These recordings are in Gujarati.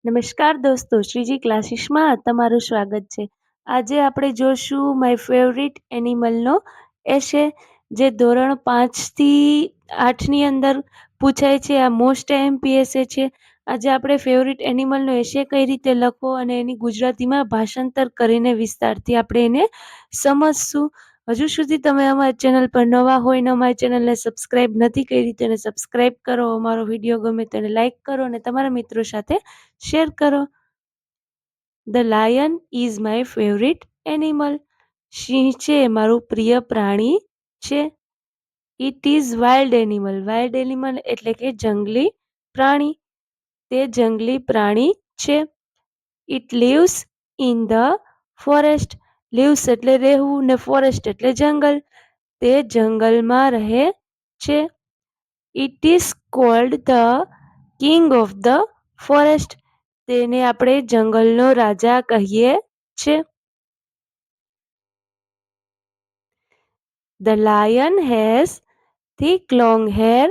નમસ્કાર દોસ્તો, શ્રીજી ક્લાસીસમાં તમારું સ્વાગત છે. આજે આપણે જોશું માય ફેવરિટ એનિમલનો એસે, જે ધોરણ 5થી 8ની અંદર પૂછાય છે. આ મોસ્ટ એમપી એસે છે. આજે આપણે ફેવરિટ એનિમલનો એસે કઈ રીતે લખવો અને એની ગુજરાતીમાં ભાષાંતર કરીને વિસ્તારથી આપણે એને સમજશું. હજુ સુધી તમે અમારી ચેનલ પર નવા હોય ને અમારી ચેનલને સબસ્ક્રાઈબ નથી કરી તેને સબસ્ક્રાઈબ કરો. અમારો વિડીયો ગમે તેને લાઈક કરો અને તમારા મિત્રો સાથે શેર કરો. The lion is my favourite animal. સિંહ છે મારું પ્રિય પ્રાણી છે. It is wild animal. Wild animal એટલે કે જંગલી પ્રાણી. તે જંગલી પ્રાણી છે. It lives in the forest. Lives એટલે રહેવું ને ફોરેસ્ટ એટલે જંગલ. તે જંગલમાં રહે છે. It is cold the king of the forest. તેને આપણે જંગલનો રાજા કહીએ છે. The lion has thick long hair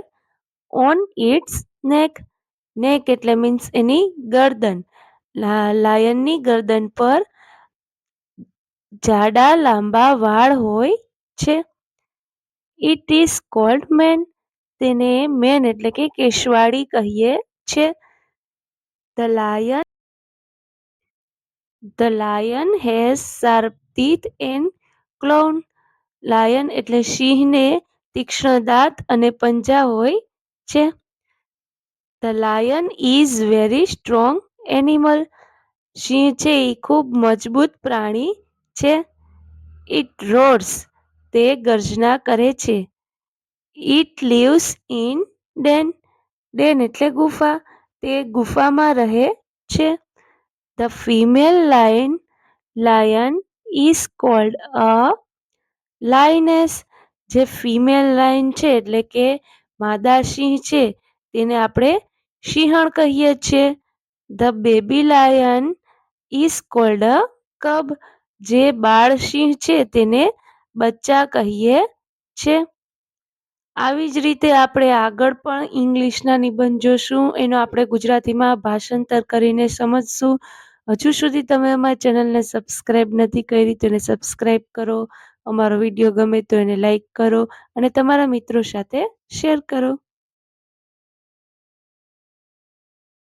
on its neck. નેક એટલે મીન્સ એની ગરદન. લાયનની ગરદન પર જાડા લાંબા વાળ હોય છે. It is called mane. તેને મેન એટલે કે કેશવાળી કહીએ છે. The lion has sharp teeth and claws. Lion એટલે સિંહને તીક્ષ્ણ દાંત અને પંજા હોય છે. The lion is very strong animal. સિંહ છે એ ખૂબ મજબૂત પ્રાણી છે. It roars. તે ગર્જના કરે છે. It lives in den. Den એટલે ગુફા. તે ગુફામાં રહે છે. The female lion is called a lioness. જે ફિમેલ લાયન છે એટલે કે માદા સિંહ છે તેને આપણે સિંહણ કહીએ છીએ. The baby lion is called a cub. જે બાળ સિંહ છે તેને બચ્ચા કહીએ છે. આવી જ રીતે આપણે આગળ પણ ઇંગ્લિશના નિબંધ જોશું. એનો આપણે ગુજરાતીમાં ભાષાંતર કરીને સમજશું. હજુ સુધી તમે અમારી ચેનલને સબસ્ક્રાઈબ નથી કરી તેને સબસ્ક્રાઈબ કરો. અમારો વિડીયો ગમે તો એને લાઈક કરો અને તમારા મિત્રો સાથે શેર કરો.